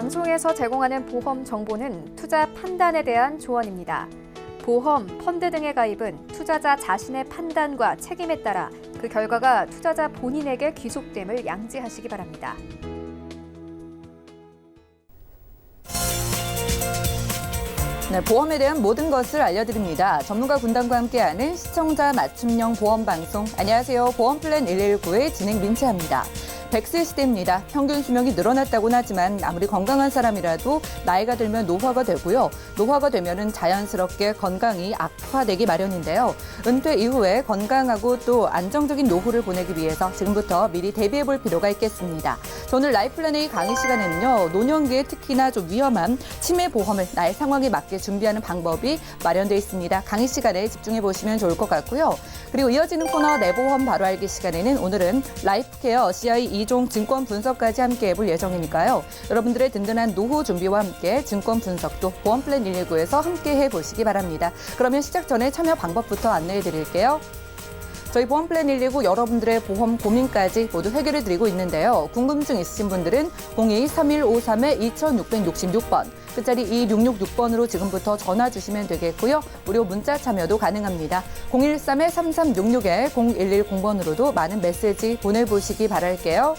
방송에서 제공하는 보험 정보는 투자 판단에 대한 조언입니다. 보험, 펀드 등의 가입은 투자자 자신의 판단과 책임에 따라 그 결과가 투자자 본인에게 귀속됨을 양지하시기 바랍니다. 네, 보험에 대한 모든 것을 알려드립니다. 전문가 군단과 함께하는 시청자 맞춤형 보험 방송. 안녕하세요. 보험플랜 119의 진행 민채합니다. 100세 시대입니다. 평균 수명이 늘어났다고는 하지만 아무리 건강한 사람이라도 나이가 들면 노화가 되고요. 노화가 되면은 자연스럽게 건강이 악화되기 마련인데요. 은퇴 이후에 건강하고 또 안정적인 노후를 보내기 위해서 지금부터 미리 대비해 볼 필요가 있겠습니다. 오늘 라이플랜 A 강의 시간에는요. 노년기에 특히나 좀 위험한 치매 보험을 나의 상황에 맞게 준비하는 방법이 마련되어 있습니다. 강의 시간에 집중해 보시면 좋을 것 같고요. 그리고 이어지는 코너 내 보험 바로 알기 시간에는 오늘은 라이프케어 CI 2종 증권 분석까지 함께 해볼 예정이니까요. 여러분들의 든든한 노후 준비와 함께 증권 분석도 보험플랜 119에서 함께 해보시기 바랍니다. 그러면 시작 전에 참여 방법부터 안내해 드릴게요. 저희 보험플랜 119 여러분들의 보험 고민까지 모두 해결해 드리고 있는데요. 궁금증 있으신 분들은 02-3153-2666번, 끝자리 2666번으로 지금부터 전화 주시면 되겠고요. 무료 문자 참여도 가능합니다. 013-3366-0110번으로도 많은 메시지 보내보시기 바랄게요.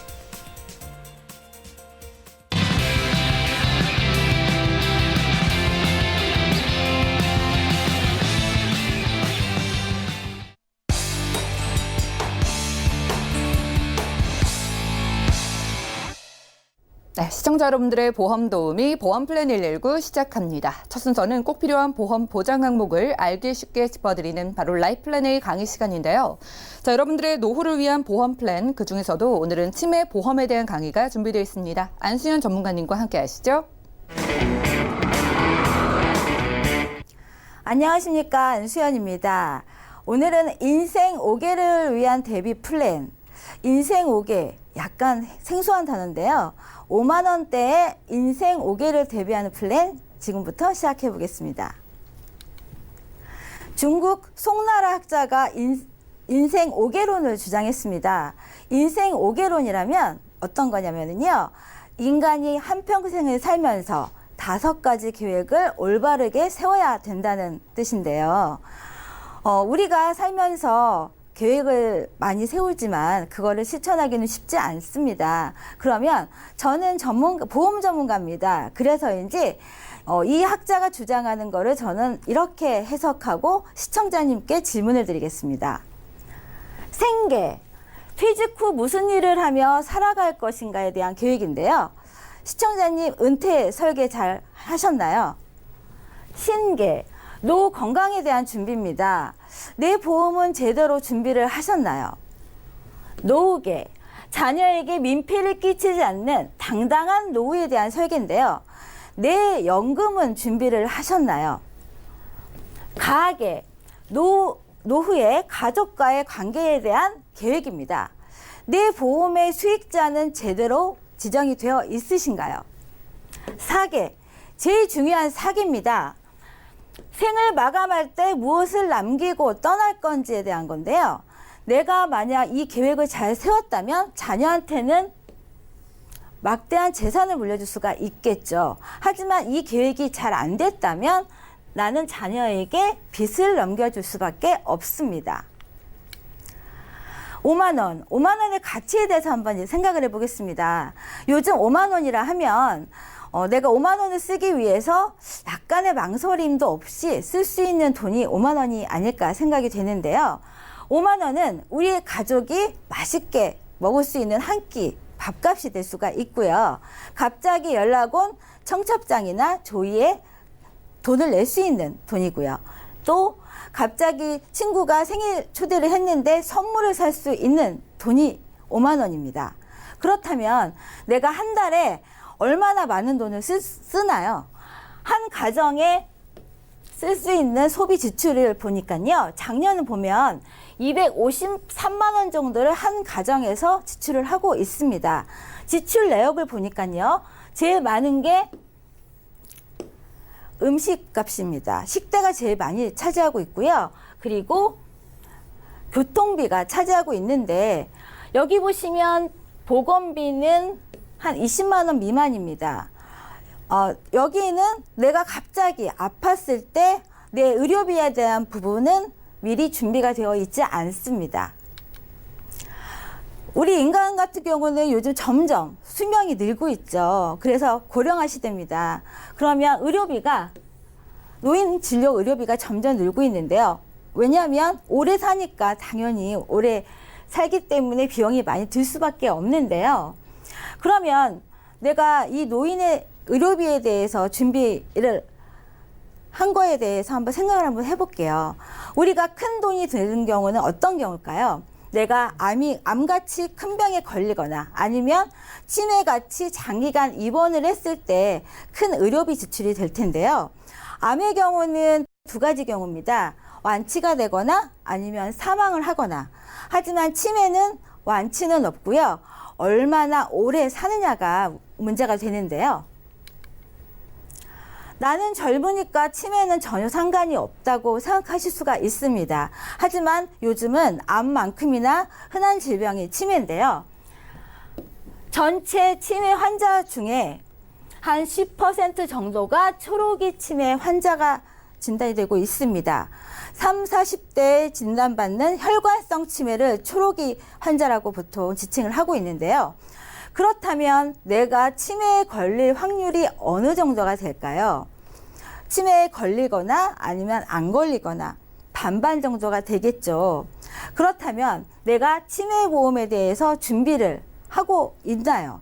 네, 시청자 여러분들의 보험 도우미 보험플랜 119 시작합니다. 첫 순서는 꼭 필요한 보험 보장 항목을 알기 쉽게 짚어드리는 바로 라이플랜 A 강의 시간인데요. 자, 여러분들의 노후를 위한 보험 플랜, 그중에서도 오늘은 치매 보험에 대한 강의가 준비되어 있습니다. 안수연 전문가님과 함께 하시죠. 안녕하십니까, 안수연입니다. 오늘은 인생 5개를 위한 대비 플랜. 인생 5개, 약간 생소한 단어인데요. 5만 원대의 인생 5개를 대비하는 플랜 지금부터 시작해 보겠습니다. 중국 송나라 학자가 인생 5개론을 주장했습니다. 인생 5개론이라면 어떤 거냐면요. 인간이 한평생을 살면서 5가지 계획을 올바르게 세워야 된다는 뜻인데요. 우리가 살면서 계획을 많이 세우지만 그거를 실천하기는 쉽지 않습니다. 그러면 저는 보험 전문가입니다. 그래서인지 이 학자가 주장하는 거를 저는 이렇게 해석하고 시청자님께 질문을 드리겠습니다. 생계, 퇴직 후 무슨 일을 하며 살아갈 것인가에 대한 계획인데요. 시청자님 은퇴 설계 잘 하셨나요? 신계, 노후 건강에 대한 준비입니다. 내 보험은 제대로 준비를 하셨나요? 노후계, 자녀에게 민폐를 끼치지 않는 당당한 노후에 대한 설계인데요. 내 연금은 준비를 하셨나요? 가계, 노후의 가족과의 관계에 대한 계획입니다. 내 보험의 수익자는 제대로 지정이 되어 있으신가요? 사계, 제일 중요한 사계입니다. 생을 마감할 때 무엇을 남기고 떠날 건지에 대한 건데요. 내가 만약 이 계획을 잘 세웠다면 자녀한테는 막대한 재산을 물려줄 수가 있겠죠. 하지만 이 계획이 잘 안 됐다면 나는 자녀에게 빚을 넘겨줄 수밖에 없습니다. 5만 원, 5만 원의 가치에 대해서 한번 생각을 해보겠습니다. 요즘 5만 원이라 하면 내가 5만 원을 쓰기 위해서 약간의 망설임도 없이 쓸 수 있는 돈이 5만 원이 아닐까 생각이 되는데요. 5만 원은 우리 가족이 맛있게 먹을 수 있는 한 끼 밥값이 될 수가 있고요. 갑자기 연락 온 청첩장이나 조의에 돈을 낼 수 있는 돈이고요. 또 갑자기 친구가 생일 초대를 했는데 선물을 살 수 있는 돈이 5만 원입니다. 그렇다면 내가 한 달에 얼마나 많은 돈을 쓰나요? 한 가정에 쓸 수 있는 소비 지출을 보니까요. 작년을 보면 253만 원 정도를 한 가정에서 지출을 하고 있습니다. 지출 내역을 보니까요. 제일 많은 게 음식값입니다. 식대가 제일 많이 차지하고 있고요. 그리고 교통비가 차지하고 있는데 여기 보시면 보건비는 한 20만 원 미만입니다. 여기는 내가 갑자기 아팠을 때 내 의료비에 대한 부분은 미리 준비가 되어 있지 않습니다. 우리 인간 같은 경우는 요즘 점점 수명이 늘고 있죠. 그래서 고령화 시대입니다. 그러면 노인 진료 의료비가 점점 늘고 있는데요. 왜냐하면 오래 사니까 당연히 오래 살기 때문에 비용이 많이 들 수밖에 없는데요. 그러면 내가 이 노인의 의료비에 대해서 준비를 한 거에 대해서 한번 생각을 한번 해볼게요. 우리가 큰 돈이 드는 경우는 어떤 경우일까요? 내가 암같이 큰 병에 걸리거나 아니면 치매같이 장기간 입원을 했을 때 큰 의료비 지출이 될 텐데요. 암의 경우는 두 가지 경우입니다. 완치가 되거나 아니면 사망을 하거나. 하지만 치매는 완치는 없고요. 얼마나 오래 사느냐가 문제가 되는데요. 나는 젊으니까 치매는 전혀 상관이 없다고 생각하실 수가 있습니다. 하지만 요즘은 암만큼이나 흔한 질병이 치매인데요. 전체 치매 환자 중에 한 10% 정도가 초록이 치매 환자가 진단이 되고 있습니다. 30, 40대에 진단받는 혈관성 치매를 초록이 환자라고 보통 지칭을 하고 있는데요. 그렇다면 내가 치매에 걸릴 확률이 어느 정도가 될까요? 치매에 걸리거나 아니면 안 걸리거나 반반 정도가 되겠죠. 그렇다면 내가 치매보험에 대해서 준비를 하고 있나요?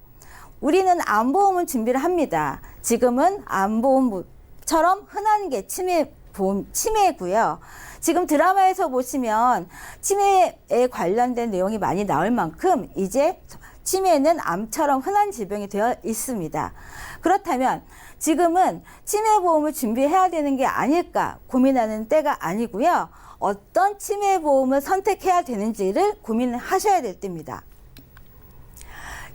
우리는 암보험은 준비를 합니다. 지금은 암보험처럼 흔한 게 치매고요. 지금 드라마에서 보시면 치매에 관련된 내용이 많이 나올 만큼 이제 치매는 암처럼 흔한 질병이 되어 있습니다. 그렇다면 지금은 치매보험을 준비해야 되는 게 아닐까 고민하는 때가 아니고요. 어떤 치매보험을 선택해야 되는지를 고민하셔야 될 때입니다.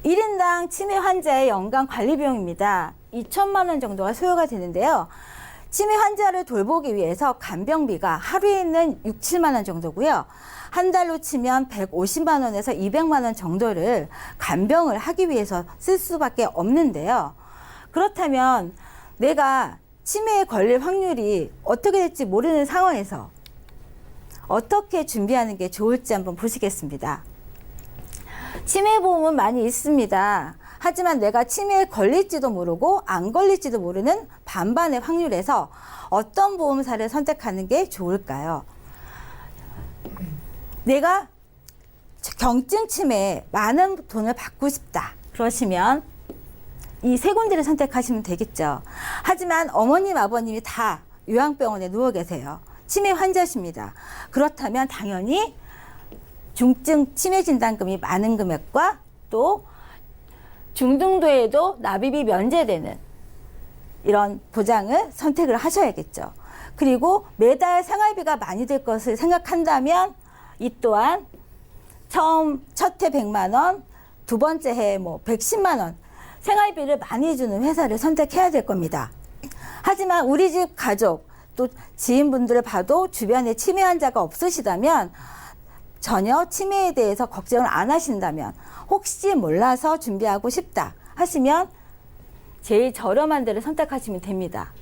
1인당 치매 환자의 연간 관리비용입니다. 2천만 원 정도가 소요가 되는데요. 치매 환자를 돌보기 위해서 간병비가 하루에는 6, 7만 원 정도고요. 한 달로 치면 150만 원에서 200만 원 정도를 간병을 하기 위해서 쓸 수밖에 없는데요. 그렇다면 내가 치매에 걸릴 확률이 어떻게 될지 모르는 상황에서 어떻게 준비하는 게 좋을지 한번 보시겠습니다. 치매보험은 많이 있습니다. 하지만 내가 치매에 걸릴지도 모르고 안 걸릴지도 모르는 반반의 확률에서 어떤 보험사를 선택하는 게 좋을까요? 내가 경증 치매에 많은 돈을 받고 싶다. 그러시면 이 세 군데를 선택하시면 되겠죠. 하지만 어머님, 아버님이 다 요양병원에 누워 계세요. 치매 환자십니다. 그렇다면 당연히 중증 치매 진단금이 많은 금액과 또 중등도에도 납입이 면제되는 이런 보장을 선택을 하셔야겠죠. 그리고 매달 생활비가 많이 들 것을 생각한다면 이 또한 첫 해 100만 원, 두 번째 해 110만 원 생활비를 많이 주는 회사를 선택해야 될 겁니다. 하지만 우리 집 가족 또 지인분들을 봐도 주변에 치매 환자가 없으시다면 전혀 치매에 대해서 걱정을 안 하신다면 혹시 몰라서 준비하고 싶다 하시면 제일 저렴한 데를 선택하시면 됩니다.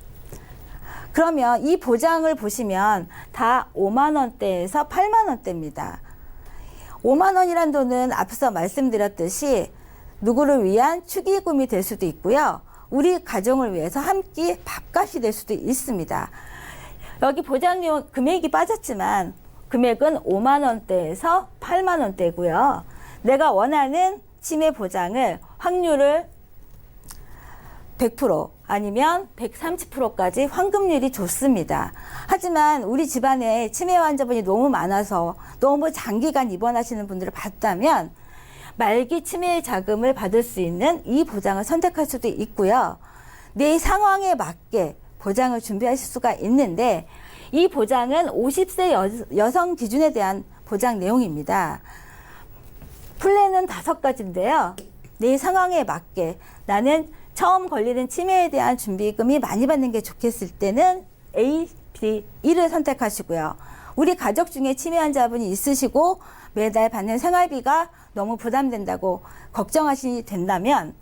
그러면 이 보장을 보시면 다 5만 원대에서 8만 원대입니다. 5만 원이란 돈은 앞서 말씀드렸듯이 누구를 위한 축의금이 될 수도 있고요. 우리 가정을 위해서 한 끼 밥값이 될 수도 있습니다. 여기 보장료 금액이 빠졌지만 금액은 5만 원대에서 8만 원대고요. 내가 원하는 치매 보장을 확률을 100% 아니면 130%까지 환급률이 좋습니다. 하지만 우리 집안에 치매 환자분이 너무 많아서 너무 장기간 입원하시는 분들을 봤다면 말기 치매 자금을 받을 수 있는 이 보장을 선택할 수도 있고요. 내 상황에 맞게 보장을 준비하실 수가 있는데 이 보장은 50세 여성 기준에 대한 보장 내용입니다. 플랜은 5가지인데요. 내 상황에 맞게 나는 처음 걸리는 치매에 대한 준비금이 많이 받는 게 좋겠을 때는 A, B, E를 선택하시고요. 우리 가족 중에 치매 환자분이 있으시고 매달 받는 생활비가 너무 부담된다고 걱정하시게 된다면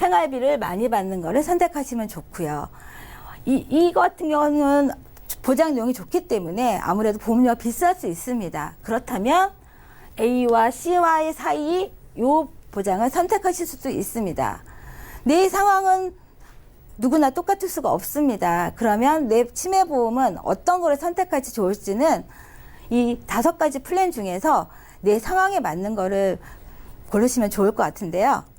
생활비를 많이 받는 거를 선택하시면 좋고요. 이 같은 경우는 보장용이 좋기 때문에 아무래도 보험료가 비쌀 수 있습니다. 그렇다면 A와 C와의 사이 이 보장을 선택하실 수도 있습니다. 내 상황은 누구나 똑같을 수가 없습니다. 그러면 내 치매보험은 어떤 거를 선택할지 좋을지는 이 5가지 플랜 중에서 내 상황에 맞는 거를 고르시면 좋을 것 같은데요.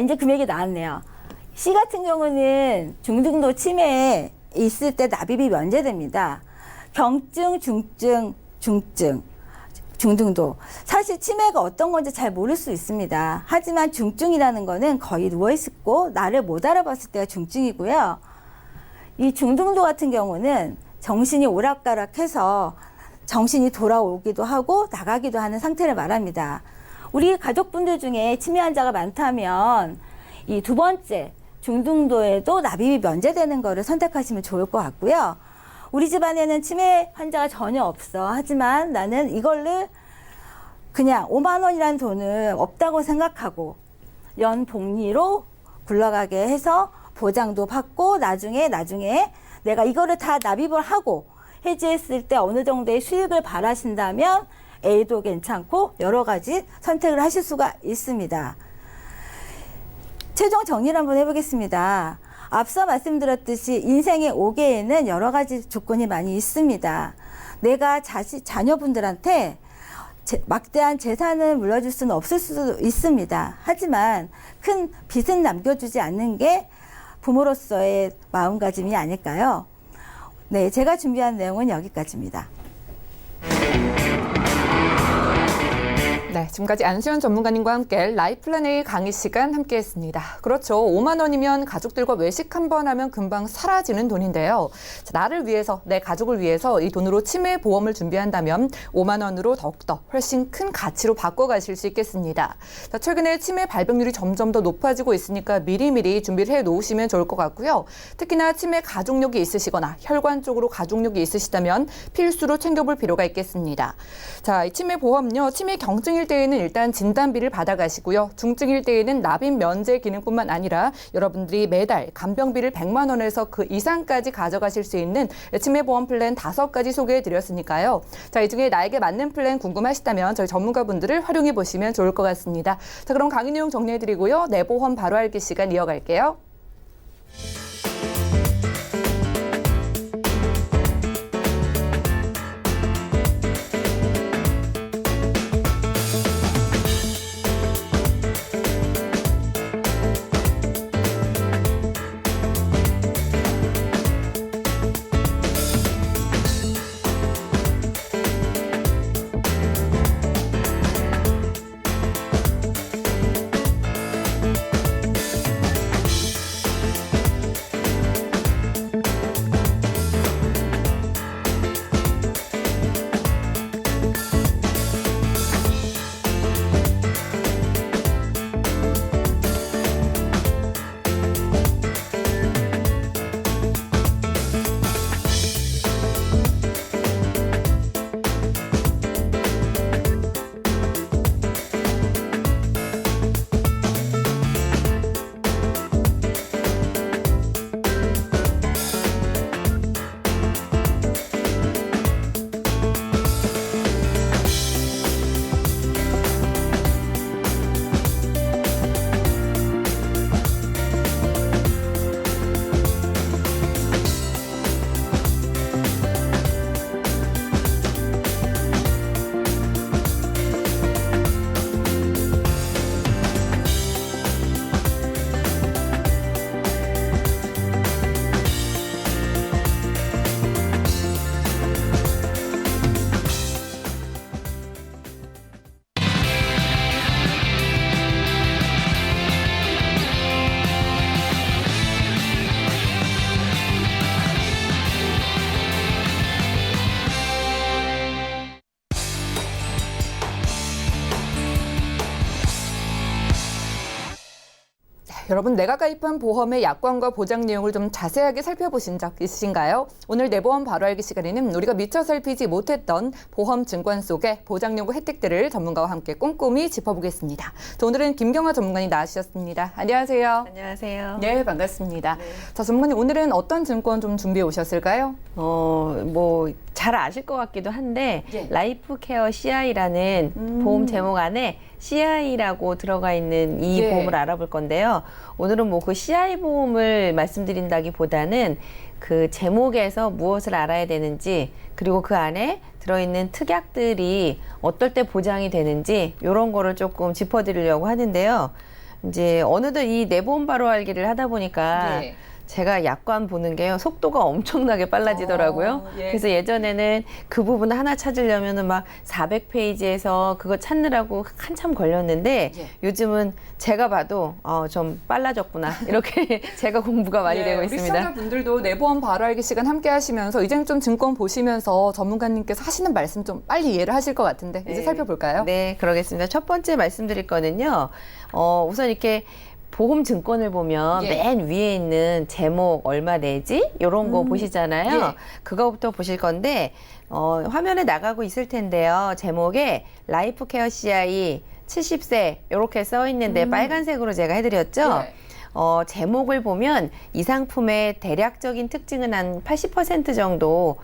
이제 금액이 나왔네요. C 같은 경우는 중등도 치매에 있을 때 납입이 면제됩니다. 경증, 중증, 중등도. 사실 치매가 어떤 건지 잘 모를 수 있습니다. 하지만 중증이라는 거는 거의 누워있고 나를 못 알아봤을 때가 중증이고요. 이 중등도 같은 경우는 정신이 오락가락해서 정신이 돌아오기도 하고 나가기도 하는 상태를 말합니다. 우리 가족분들 중에 치매 환자가 많다면 이 2번째 중등도에도 납입이 면제되는 거를 선택하시면 좋을 것 같고요. 우리 집안에는 치매 환자가 전혀 없어. 하지만 나는 이걸를 그냥 5만 원이라는 돈을 없다고 생각하고 연복리로 굴러가게 해서 보장도 받고 나중에 내가 이거를 다 납입을 하고 해지했을 때 어느 정도의 수익을 바라신다면 A도 괜찮고 여러 가지 선택을 하실 수가 있습니다. 최종 정리를 한번 해보겠습니다. 앞서 말씀드렸듯이 인생의 5계에는 여러 가지 조건이 많이 있습니다. 내가 자녀분들한테 막대한 재산을 물려줄 수는 없을 수도 있습니다. 하지만 큰 빚은 남겨주지 않는 게 부모로서의 마음가짐이 아닐까요? 네, 제가 준비한 내용은 여기까지입니다. 네, 지금까지 안수연 전문가님과 함께 라이플랜 A 강의 시간 함께했습니다. 그렇죠. 5만 원이면 가족들과 외식 한 번 하면 금방 사라지는 돈인데요. 자, 나를 위해서, 내 가족을 위해서 이 돈으로 치매 보험을 준비한다면 5만 원으로 더욱더 훨씬 큰 가치로 바꿔가실 수 있겠습니다. 자, 최근에 치매 발병률이 점점 더 높아지고 있으니까 미리미리 준비를 해놓으시면 좋을 것 같고요. 특히나 치매 가족력이 있으시거나 혈관 쪽으로 가족력이 있으시다면 필수로 챙겨볼 필요가 있겠습니다. 자, 이 치매 보험요. 치매 경증일 때에는 일단 진단비를 받아가시고요. 중증일 때에는 납입 면제 기능뿐만 아니라 여러분들이 매달 간병비를 100만 원에서 그 이상까지 가져가실 수 있는 치매보험 플랜 5가지 소개해드렸으니까요. 자, 이 중에 나에게 맞는 플랜 궁금하시다면 저희 전문가분들을 활용해 보시면 좋을 것 같습니다. 자, 그럼 강의 내용 정리해드리고요. 내 보험 바로 알기 시간 이어갈게요. 여러분 내가 가입한 보험의 약관과 보장 내용을 좀 자세하게 살펴보신 적 있으신가요? 오늘 내 보험 바로 알기 시간에는 우리가 미처 살피지 못했던 보험 증권 속의 보장 요구 혜택들을 전문가와 함께 꼼꼼히 짚어보겠습니다. 자, 오늘은 김경화 전문가님 나와주셨습니다. 안녕하세요. 안녕하세요. 네, 반갑습니다. 자, 전문가님 오늘은 어떤 증권 좀 준비해 오셨을까요? 잘 아실 것 같기도 한데, 예. 라이프 케어 CI라는 보험 제목 안에 CI라고 들어가 있는 이 예. 보험을 알아볼 건데요. 오늘은 뭐 그 CI 보험을 말씀드린다기보다는 그 제목에서 무엇을 알아야 되는지, 그리고 그 안에 들어있는 특약들이 어떨 때 보장이 되는지, 이런 거를 조금 짚어드리려고 하는데요. 이제 어느덧 이 내 보험 바로 알기를 하다 보니까 예. 제가 약관 보는 게요, 속도가 엄청나게 빨라지더라고요. 예. 그래서 예전에는 그 부분 하나 찾으려면은 막 400페이지에서 그거 찾느라고 한참 걸렸는데, 예. 요즘은 제가 봐도 좀 빨라졌구나, 이렇게 제가 공부가 많이 되고 우리 있습니다. 시청자분들도 내 보험 바로 알기 시간 함께 하시면서 이제는 좀 증권 보시면서 전문가님께서 하시는 말씀 좀 빨리 이해를 하실 것 같은데 이제 네. 살펴볼까요? 네, 그러겠습니다. 첫 번째 말씀드릴 거는요, 우선 이렇게 보험 증권을 보면 예. 맨 위에 있는 제목 얼마 내지 이런 거 보시잖아요. 예. 그거부터 보실 건데, 화면에 나가고 있을 텐데요. 제목에 라이프 케어 CI 70세 이렇게 써 있는데 빨간색으로 제가 해드렸죠. 예. 제목을 보면 이 상품의 대략적인 특징은 한 80% 정도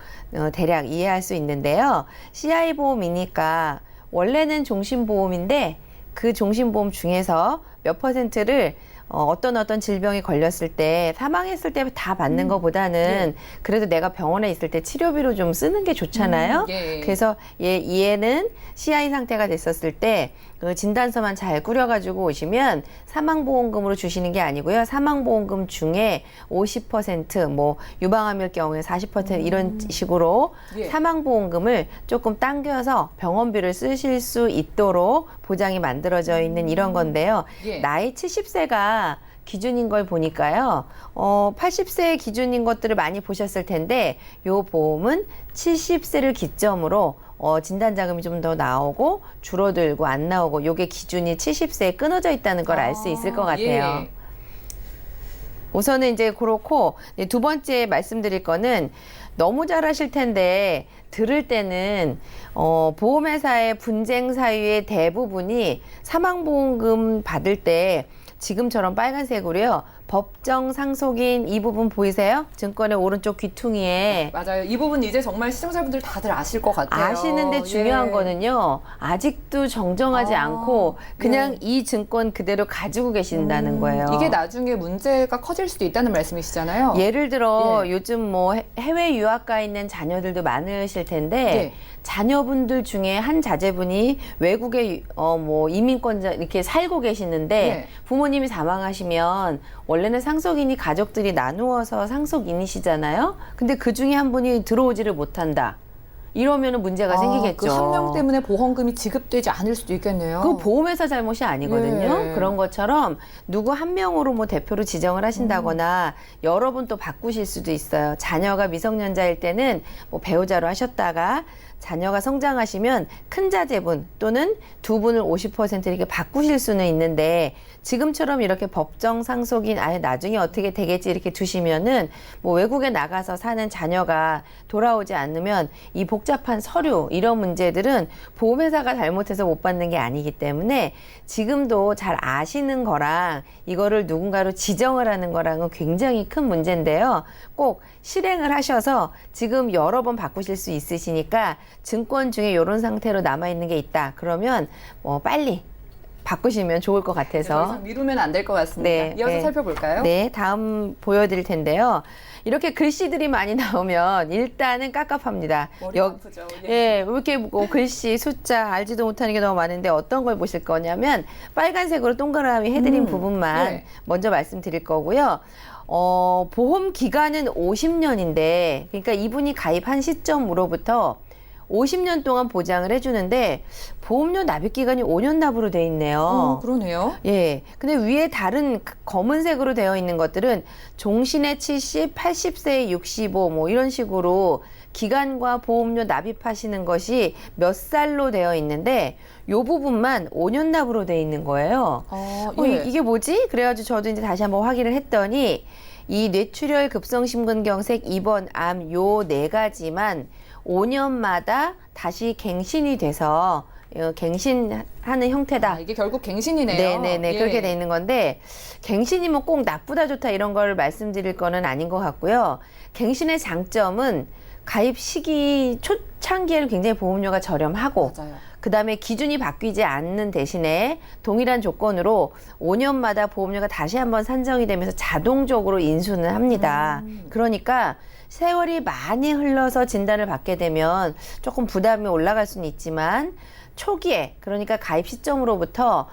대략 이해할 수 있는데요. CI 보험이니까 원래는 종신보험인데 그 종신보험 중에서 몇 %를 어떤 질병이 걸렸을 때, 사망했을 때 다 받는 것보다는 그래도 내가 병원에 있을 때 치료비로 좀 쓰는 게 좋잖아요. 예. 그래서 얘는 CI 상태가 됐었을 때 그 진단서만 잘 꾸려가지고 오시면 사망보험금으로 주시는 게 아니고요. 사망보험금 중에 50%, 뭐 유방암일 경우에 40% 이런 식으로 예. 사망보험금을 조금 당겨서 병원비를 쓰실 수 있도록 보장이 만들어져 있는 이런 건데요. 예. 나이 70세가 기준인 걸 보니까요. 80세 기준인 것들을 많이 보셨을 텐데, 요 보험은 70세를 기점으로 진단자금이 좀 더 나오고 줄어들고 안 나오고, 요게 기준이 70세에 끊어져 있다는 걸 알 수 있을 것 같아요. 예. 우선은 이제 그렇고, 두 번째 말씀드릴 거는 너무 잘 아실 텐데 들을 때는 보험회사의 분쟁 사유의 대부분이 사망보험금 받을 때 지금처럼 빨간색으로요, 법정 상속인 이 부분 보이세요? 증권의 오른쪽 귀퉁이에 맞아요. 이 부분 이제 정말 시청자분들 다들 아실 것 같아요. 아시는데 중요한 예. 거는요, 아직도 정정하지 않고 그냥 이 증권 그대로 가지고 계신다는 거예요. 이게 나중에 문제가 커질 수도 있다는 말씀이시잖아요. 예를 들어 예. 요즘 뭐 해외 유학 가 있는 자녀들도 많으실 텐데, 예. 자녀분들 중에 한 자제분이 외국에 뭐 이민권자 이렇게 살고 계시는데, 예. 부모님이 사망하시면 원래는 상속인이 가족들이 나누어서 상속인이시잖아요. 근데 그 중에 한 분이 들어오지를 못한다. 이러면은 문제가 생기겠죠. 그 한 명 때문에 보험금이 지급되지 않을 수도 있겠네요. 그 보험회사 잘못이 아니거든요. 예. 그런 것처럼 누구 한 명으로 뭐 대표로 지정을 하신다거나 여러 분 또 바꾸실 수도 있어요. 자녀가 미성년자일 때는 뭐 배우자로 하셨다가 자녀가 성장하시면 큰 자제분 또는 두 분을 50% 이렇게 바꾸실 수는 있는데, 지금처럼 이렇게 법정 상속인 아예 나중에 어떻게 되겠지 이렇게 두시면은 뭐 외국에 나가서 사는 자녀가 돌아오지 않으면 이 복잡한 서류 이런 문제들은 보험회사가 잘못해서 못 받는 게 아니기 때문에, 지금도 잘 아시는 거랑 이거를 누군가로 지정을 하는 거랑은 굉장히 큰 문제인데요. 꼭 실행을 하셔서 지금 여러 번 바꾸실 수 있으시니까, 증권 중에 이런 상태로 남아있는 게 있다. 그러면 뭐 빨리 바꾸시면 좋을 것 더 같아서. 이상 미루면 안 될 것 같습니다. 네, 이어서 네. 살펴볼까요? 네, 다음 보여드릴 텐데요. 이렇게 글씨들이 많이 나오면 일단은 깝깝합니다. 머리가 아프죠. 예. 예, 이렇게 뭐 글씨, 숫자 알지도 못하는 게 너무 많은데 어떤 걸 보실 거냐면 빨간색으로 동그라미 해드린 부분만 예. 먼저 말씀드릴 거고요. 보험 기간은 50년인데, 그러니까 이분이 가입한 시점으로부터 50년 동안 보장을 해주는데 보험료 납입 기간이 5년 납으로 돼 있네요. 그러네요. 예. 근데 위에 다른 검은색으로 되어 있는 것들은 종신의 70, 80세에 65 뭐 이런 식으로 기간과 보험료 납입하시는 것이 몇 살로 되어 있는데 요 부분만 5년 납으로 되어 있는 거예요. 예. 이게 뭐지? 그래가지고 저도 이제 다시 한번 확인을 했더니 이 뇌출혈 급성심근경색 입원 암 요 네 가지만 5년마다 다시 갱신이 돼서 갱신하는 형태다. 이게 결국 갱신이네요. 네네네. 예. 그렇게 돼 있는 건데, 갱신이 뭐 꼭 나쁘다 좋다 이런 걸 말씀드릴 거는 아닌 것 같고요. 갱신의 장점은 가입 시기 초창기에는 굉장히 보험료가 저렴하고, 맞아요. 그 다음에 기준이 바뀌지 않는 대신에 동일한 조건으로 5년마다 보험료가 다시 한번 산정이 되면서 자동적으로 인수는 합니다. 그러니까 세월이 많이 흘러서 진단을 받게 되면 조금 부담이 올라갈 수는 있지만 초기에, 그러니까 가입 시점으로부터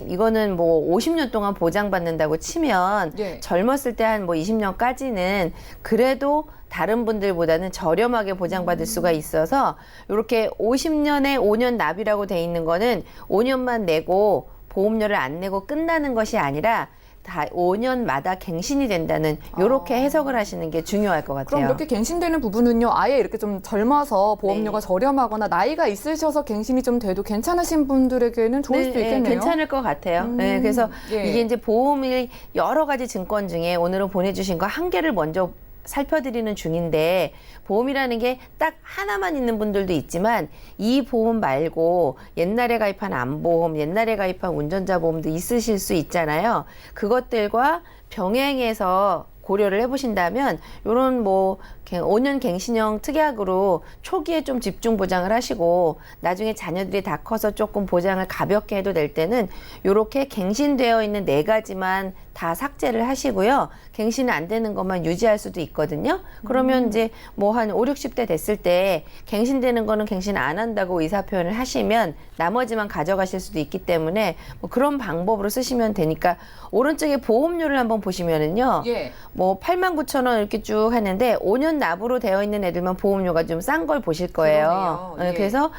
이거는 50년 동안 보장받는다고 치면 예. 젊었을 때 한 20년까지는 그래도 다른 분들보다는 저렴하게 보장받을 수가 있어서 이렇게 50년에 5년 납이라고 돼 있는 거는 5년만 내고 보험료를 안 내고 끝나는 것이 아니라 다 5년마다 갱신이 된다는 이렇게 해석을 하시는 게 중요할 것 같아요. 그럼 이렇게 갱신되는 부분은요, 아예 이렇게 좀 젊어서 보험료가 네. 저렴하거나 나이가 있으셔서 갱신이 좀 돼도 괜찮으신 분들에게는 좋을 수도 있겠네요. 괜찮을 것 같아요. 네, 그래서 예. 이게 이제 보험이 여러 가지 증권 중에 오늘은 보내주신 거 한 개를 먼저 살펴드리는 중인데, 보험이라는 게 딱 하나만 있는 분들도 있지만 이 보험 말고 옛날에 가입한 암보험, 옛날에 가입한 운전자 보험도 있으실 수 있잖아요. 그것들과 병행해서 고려를 해보신다면 요런 5년 갱신형 특약으로 초기에 좀 집중 보장을 하시고 나중에 자녀들이 다 커서 조금 보장을 가볍게 해도 될 때는 요렇게 갱신되어 있는 네 가지만 다 삭제를 하시고요. 갱신이 안 되는 것만 유지할 수도 있거든요. 그러면 이제 한 5, 60대 됐을 때 갱신되는 거는 갱신 안 한다고 의사 표현을 하시면 나머지만 가져가실 수도 있기 때문에 그런 방법으로 쓰시면 되니까 오른쪽에 보험료를 한번 보시면은요. 예. 89,000원 이렇게 쭉 하는데 5년 납으로 되어 있는 애들만 보험료가 좀 싼 걸 보실 거예요. 그러네요. 예. 그래서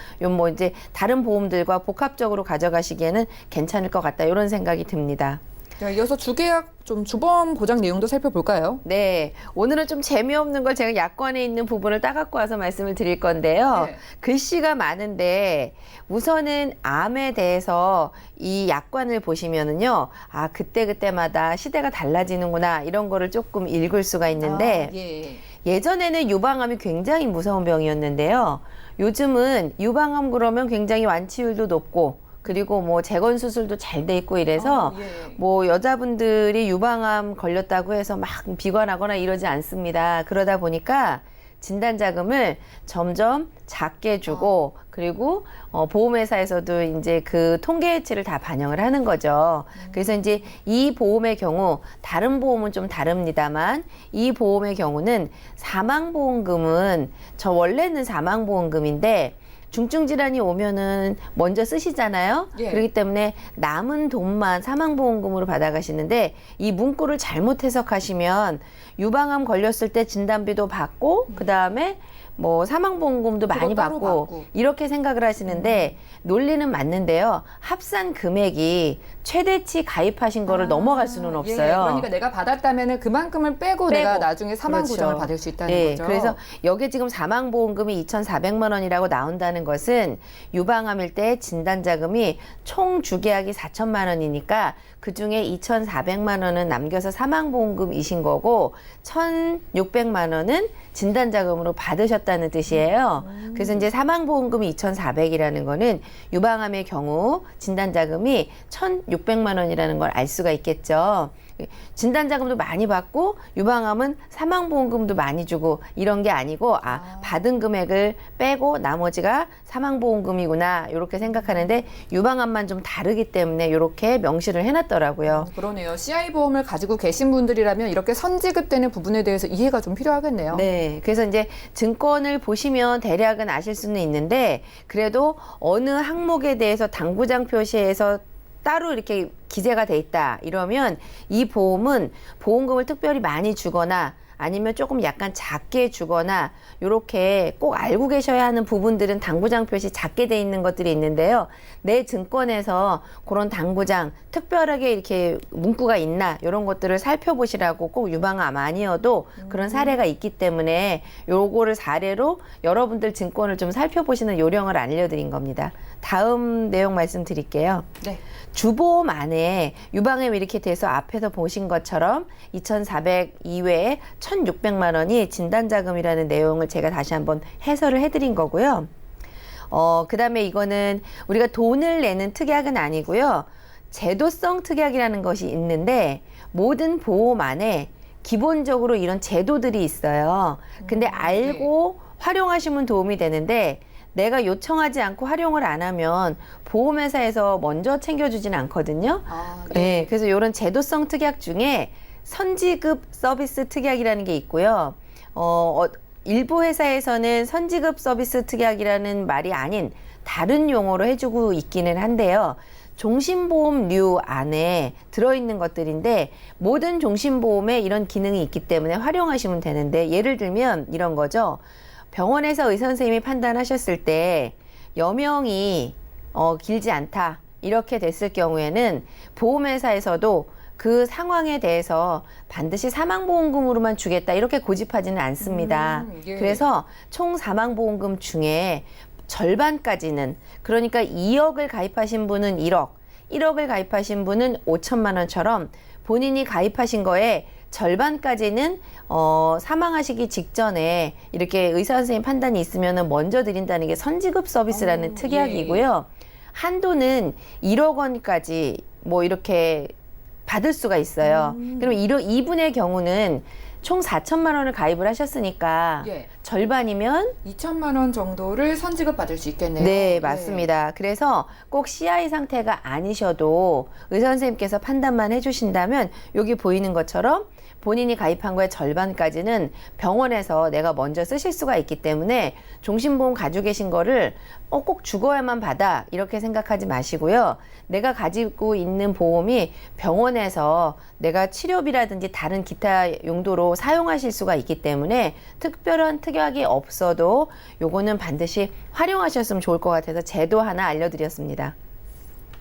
이제 다른 보험들과 복합적으로 가져가시기에는 괜찮을 것 같다. 이런 생각이 듭니다. 자, 이어서 주계약 좀 주보험 보장 내용도 살펴볼까요? 네, 오늘은 좀 재미없는 걸 제가 약관에 있는 부분을 따갖고 와서 말씀을 드릴 건데요. 네. 글씨가 많은데 우선은 암에 대해서 이 약관을 보시면은요, 그때마다 시대가 달라지는구나 이런 거를 조금 읽을 수가 있는데 예. 예전에는 유방암이 굉장히 무서운 병이었는데요. 요즘은 유방암 그러면 굉장히 완치율도 높고 그리고 재건 수술도 잘 돼 있고 이래서 예. 여자분들이 유방암 걸렸다고 해서 막 비관하거나 이러지 않습니다. 그러다 보니까 진단 자금을 점점 작게 주고 그리고 보험회사에서도 이제 그 통계치를 다 반영을 하는 거죠. 그래서 이제 이 보험의 경우 다른 보험은 좀 다릅니다만 이 보험의 경우는 사망보험금은 원래는 사망보험금인데 중증 질환이 오면은 먼저 쓰시잖아요. 예. 그렇기 때문에 남은 돈만 사망보험금으로 받아가시는데 이 문구를 잘못 해석하시면 유방암 걸렸을 때 진단비도 받고 그 다음에 사망보험금도 많이 따로 받고 받고. 이렇게 생각을 하시는데 논리는 맞는데요. 합산 금액이 최대치 가입하신 거를 넘어갈 수는 없어요. 예. 그러니까 내가 받았다면은 그만큼을 빼고 내가 나중에 사망 그렇죠. 보장을 받을 수 있다는 네, 거죠. 그래서 여기 지금 사망보험금이 2,400만 원이라고 나온다는 것은 유방암일 때 진단자금이 총 주계약이 4천만 원이니까 그중에 2,400만 원은 남겨서 사망보험금이신 거고 1,600만 원은 진단자금으로 받으셨다는 뜻이에요. 그래서 이제 사망보험금이 2,400이라는 거는 유방암의 경우 진단자금이 1,600만 원이라는 걸 알 수가 있겠죠. 진단자금도 많이 받고 유방암은 사망보험금도 많이 주고 이런 게 아니고 받은 금액을 빼고 나머지가 사망보험금이구나 이렇게 생각하는데 유방암만 좀 다르기 때문에 이렇게 명시를 해놨더라고요. 그러네요. CI 보험을 가지고 계신 분들이라면 이렇게 선지급되는 부분에 대해서 이해가 좀 필요하겠네요. 네, 그래서 이제 증권을 보시면 대략은 아실 수는 있는데 그래도 어느 항목에 대해서 당구장 표시에서 따로 이렇게 기재가 돼 있다 이러면 이 보험은 보험금을 특별히 많이 주거나 아니면 조금 약간 작게 주거나 이렇게 꼭 알고 계셔야 하는 부분들은 당구장 표시 작게 돼 있는 것들이 있는데요. 내 증권에서 그런 당구장 특별하게 이렇게 문구가 있나 이런 것들을 살펴보시라고 꼭 유방암 아니어도 그런 사례가 있기 때문에 요거를 사례로 여러분들 증권을 좀 살펴보시는 요령을 알려드린 겁니다. 다음 내용 말씀드릴게요. 네. 주보험 안에 유방암 이렇게 돼서 앞에서 보신 것처럼 2,400 이외에 1,600만 원이 진단자금이라는 내용을 제가 다시 한번 해설을 해드린 거고요. 그 다음에 이거는 우리가 돈을 내는 특약은 아니고요. 제도성 특약이라는 것이 있는데 모든 보험 안에 기본적으로 이런 제도들이 있어요. 근데 알고 활용하시면 도움이 되는데 내가 요청하지 않고 활용을 안 하면 보험회사에서 먼저 챙겨주지는 않거든요. 네, 그래서 이런 제도성 특약 중에 선지급 서비스 특약이라는 게 있고요. 일부 회사에서는 선지급 서비스 특약이라는 말이 아닌 다른 용어로 해주고 있기는 한데요. 종신보험류 안에 들어있는 것들인데 모든 종신보험에 이런 기능이 있기 때문에 활용하시면 되는데 예를 들면 이런 거죠. 병원에서 의사 선생님이 판단하셨을 때 여명이 길지 않다 이렇게 됐을 경우에는 보험회사에서도 그 상황에 대해서 반드시 사망보험금으로만 주겠다 이렇게 고집하지는 않습니다. 예. 그래서 총 사망보험금 중에 절반까지는 그러니까 2억을 가입하신 분은 1억, 1억을 가입하신 분은 5천만 원처럼 본인이 가입하신 거에 절반까지는 사망하시기 직전에 이렇게 의사 선생님 판단이 있으면 먼저 드린다는 게 선지급 서비스라는 특약이고요. 한도는 1억 원까지 뭐 이렇게 받을 수가 있어요. 그럼 2분의 경우는 총 4천만 원을 가입을 하셨으니까 예. 절반이면 2천만 원 정도를 선지급 받을 수 있겠네요. 네, 맞습니다. 그래서 꼭 CI 상태가 아니셔도 의사 선생님께서 판단만 해주신다면 여기 보이는 것처럼 본인이 가입한 거의 절반까지는 병원에서 내가 먼저 쓰실 수가 있기 때문에 종신보험 가지고 계신 거를 꼭 죽어야만 받아 이렇게 생각하지 마시고요. 내가 가지고 있는 보험이 병원에서 내가 치료비라든지 다른 기타 용도로 사용하실 수가 있기 때문에 특별한 특약이 없어도 요거는 반드시 활용하셨으면 좋을 것 같아서 제도 하나 알려드렸습니다.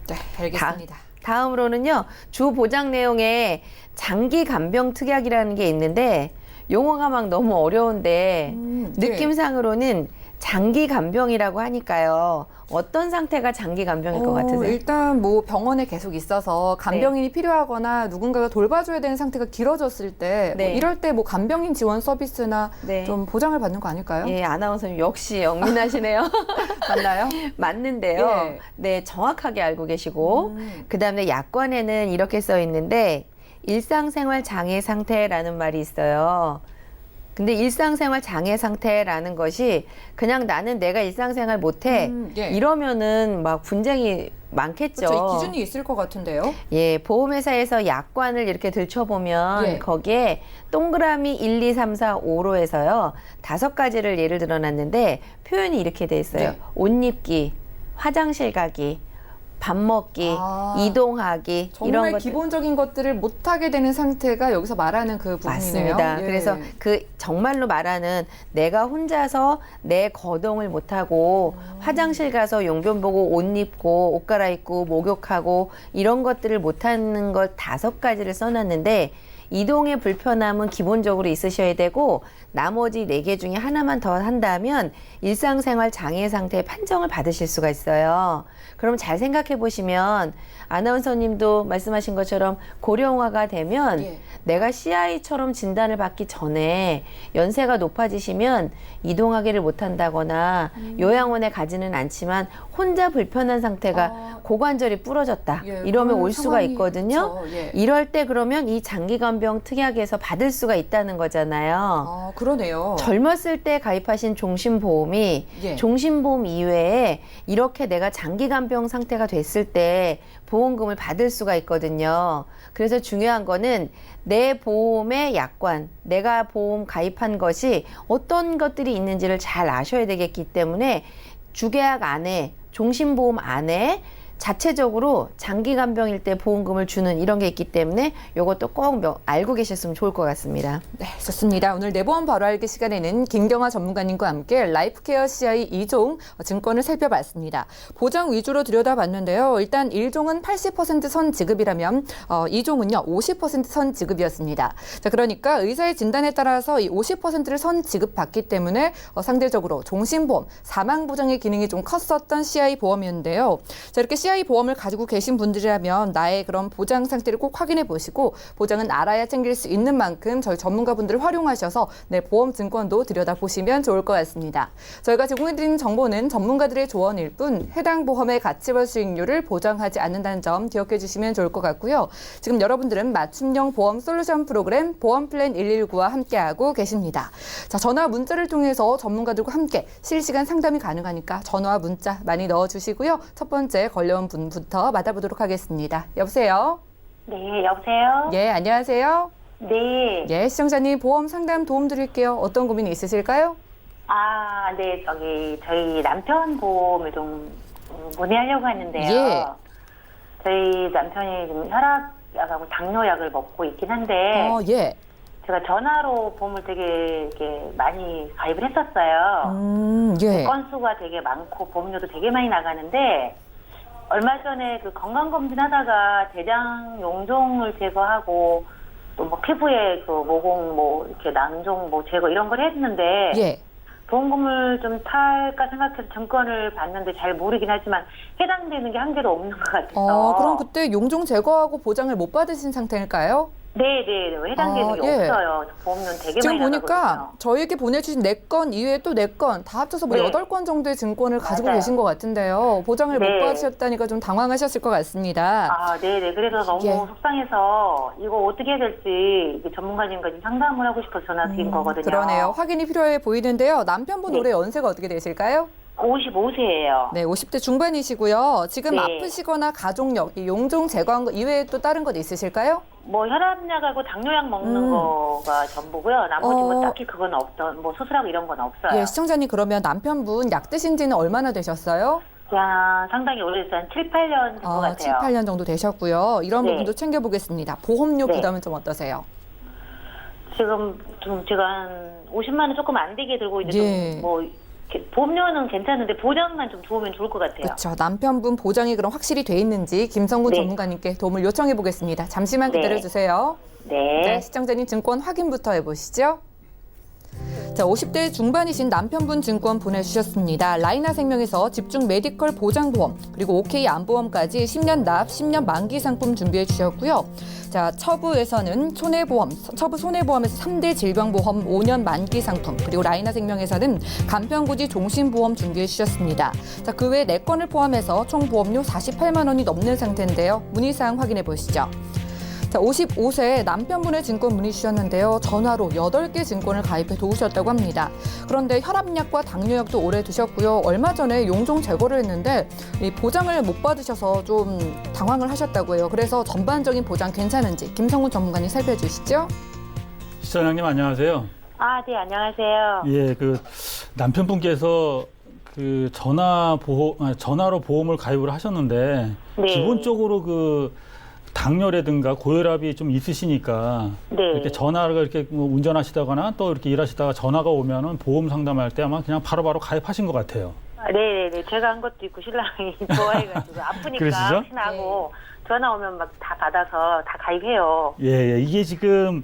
네, 알겠습니다. 다음으로는요, 주 보장 내용에 장기 간병 특약이라는 게 있는데 용어가 막 너무 어려운데 느낌상으로는 장기 간병이라고 하니까요. 어떤 상태가 장기 간병일 것 같으세요? 일단 뭐 병원에 계속 있어서 간병인이 필요하거나 누군가가 돌봐줘야 되는 상태가 길어졌을 때 네. 뭐 이럴 때 뭐 간병인 지원 서비스나 네. 좀 보장을 받는 거 아닐까요? 예, 아나운서님 역시 영민하시네요. 맞나요? 맞는데요. 예. 네, 정확하게 알고 계시고 그다음에 약관에는 이렇게 써 있는데 일상생활 장애 상태라는 말이 있어요. 근데 일상생활 장애 상태라는 것이 그냥 나는 내가 일상생활 못해 예. 이러면은 막 분쟁이 많겠죠. 그렇죠. 기준이 있을 것 같은데요. 예, 보험회사에서 약관을 이렇게 들춰보면 예. 거기에 동그라미 1, 2, 3, 4, 5로 해서요. 5가지를 예를 들어놨는데 표현이 이렇게 돼 있어요. 네. 옷 입기, 화장실 가기, 밥 먹기, 이동하기 이런 정말 것들. 기본적인 것들을 못하게 되는 상태가 여기서 말하는 그 부분이네요. 맞습니다. 예. 그래서 그 정말로 말하는 내가 혼자서 내 거동을 못하고 화장실 가서 용변 보고 옷 입고 옷 갈아입고 목욕하고 이런 것들을 못하는 것 5가지를 써놨는데 이동의 불편함은 기본적으로 있으셔야 되고 나머지 4개 중에 하나만 더 한다면 일상생활 장애 상태의 판정을 받으실 수가 있어요. 그럼 잘 생각해 보시면 아나운서님도 말씀하신 것처럼 고령화가 되면 예. 내가 CI처럼 진단을 받기 전에 연세가 높아지시면 이동하기를 못한다거나 요양원에 가지는 않지만 혼자 불편한 상태가 고관절이 부러졌다. 예, 이러면 그런 올 수가 상황이 있거든요. 있죠. 예. 이럴 때 그러면 이 장기간병 특약에서 받을 수가 있다는 거잖아요. 그러네요. 젊었을 때 가입하신 종신보험이 예. 종신보험 이외에 이렇게 내가 장기간병 상태가 됐을 때 보험금을 받을 수가 있거든요. 그래서 중요한 거는 내 보험의 약관, 내가 보험 가입한 것이 어떤 것들이 있는지를 잘 아셔야 되겠기 때문에 주계약 안에 종신보험 안에 자체적으로 장기 간병일 때 보험금을 주는 이런 게 있기 때문에 이것도 꼭 알고 계셨으면 좋을 것 같습니다. 네, 좋습니다. 오늘 내보험 바로 알기 시간에는 김경아 전문가님과 함께 라이프케어 CI 2종 증권을 살펴봤습니다. 보장 위주로 들여다봤는데요. 일단 1종은 80% 선 지급이라면 2종은요 50% 선 지급이었습니다. 자, 그러니까 의사의 진단에 따라서 이 50%를 선 지급받기 때문에 상대적으로 종신보험, 사망보장의 기능이 좀 컸었던 CI 보험이었는데요. 자, 이렇게 CI 보험을 가지고 계신 분들이라면 나의 그런 보장 상태를 꼭 확인해 보시고 보장은 알아야 챙길 수 있는 만큼 저희 전문가분들을 활용하셔서 보험 증권도 들여다보시면 좋을 것 같습니다. 저희가 제공해드리는 정보는 전문가들의 조언일 뿐 해당 보험의 가치와 수익률을 보장하지 않는다는 점 기억해 주시면 좋을 것 같고요. 지금 여러분들은 맞춤형 보험 솔루션 프로그램 보험 플랜 119와 함께하고 계십니다. 자, 전화 문자를 통해서 전문가들과 함께 실시간 상담이 가능하니까 전화와 문자 많이 넣어주시고요. 첫 번째 걸려온 분부터 받아보도록 하겠습니다. 여보세요? 네, 여보세요? 예, 안녕하세요. 네. 예, 시청자님 보험 상담 도움 드릴게요. 어떤 고민이 있으실까요? 아, 네, 저희 남편 보험을 좀 문의하려고 하는데요. 예. 저희 남편이 지금 혈압약하고 당뇨약을 먹고 있긴 한데, 예. 제가 전화로 보험을 되게 이렇게 많이 가입을 했었어요. 예. 건수가 되게 많고 보험료도 되게 많이 나가는데, 얼마 전에 그 건강검진 하다가 대장 용종을 제거하고 또 뭐 피부에 그 모공 뭐 이렇게 낭종 뭐 제거 이런 걸 했는데 예. 보험금을 좀 탈까 생각해서 증권을 봤는데 잘 모르긴 하지만 해당되는 게 한 개도 없는 것 같아서. 그럼 그때 용종 제거하고 보장을 못 받으신 상태일까요? 네네, 해당되는 게 예. 없어요. 보험료는 되게 지금 많이 보니까 나가거든요. 저희에게 보내주신 4건 이외에 또 4건 다 합쳐서 뭐 네. 8건 정도의 증권을 가지고 맞아요. 계신 것 같은데요. 보장을 못 네. 받으셨다니까 좀 당황하셨을 것 같습니다. 아, 네네. 그래서 너무 예. 속상해서 이거 어떻게 해야 될지 전문가님과 좀 상담을 하고 싶어서 전화 드린 거거든요. 그러네요. 확인이 필요해 보이는데요. 남편분 네. 올해 연세가 어떻게 되실까요? 55세예요. 네, 50대 중반이시고요. 지금 네. 아프시거나 가족력, 이 용종 제거한 거 이외에 또 다른 것 있으실까요? 뭐 혈압약하고 당뇨약 먹는 거가 전부고요. 나머지 뭐 딱히 그건 뭐 수술하고 이런 건 없어요. 예, 시청자님 그러면 남편분 약 드신 지는 얼마나 되셨어요? 그냥 상당히 오래됐어요. 한 7, 8년 된 것 같아요. 7, 8년 정도 되셨고요. 이런 네. 부분도 챙겨보겠습니다. 보험료 네. 부담은 좀 어떠세요? 지금 좀 제가 한 50만 원 조금 안 되게 들고 이제 예. 좀 뭐 보험료는 괜찮은데 보장만 좀 좋으면 좋을 것 같아요. 그렇죠. 남편분 보장이 그럼 확실히 돼 있는지 김성군 네. 전문가님께 도움을 요청해 보겠습니다. 잠시만 네. 기다려주세요. 네. 네, 시청자님 증권 확인부터 해보시죠. 자, 50대 중반이신 남편분 증권 보내주셨습니다. 라이나 생명에서 집중 메디컬 보장보험 그리고 OK 안보험까지 10년 납, 10년 만기 상품 준비해 주셨고요. 자, 처부에서는 처부 손해보험에서 3대 질병보험 5년 만기 상품 그리고 라이나 생명에서는 간편고지 종신보험 준비해 주셨습니다. 자, 그 외 4건을 포함해서 총 보험료 48만 원이 넘는 상태인데요. 문의사항 확인해 보시죠. 자, 55세 남편분의 증권 문의 주셨는데요. 전화로 8개 증권을 가입해 도우셨다고 합니다. 그런데 혈압약과 당뇨약도 오래 드셨고요. 얼마 전에 용종 제거를 했는데 이 보장을 못 받으셔서 좀 당황을 하셨다고 해요. 그래서 전반적인 보장 괜찮은지 김성훈 전문가님 살펴주시죠. 시청자님 안녕하세요. 아, 네, 안녕하세요. 예, 그 남편분께서 그 전화로 보험을 가입을 하셨는데 네. 기본적으로 그 당뇨라든가 고혈압이 좀 있으시니까 네. 이렇게 전화를 이렇게 뭐 운전하시다거나 또 이렇게 일하시다가 전화가 오면은 보험 상담할 때 아마 그냥 바로바로 가입하신 것 같아요. 네네네. 제가 한 것도 있고 신랑이 좋아해가지고 아프니까 그러시죠? 혹시나고 전화 오면 막 다 받아서 다 가입해요. 예, 이게 지금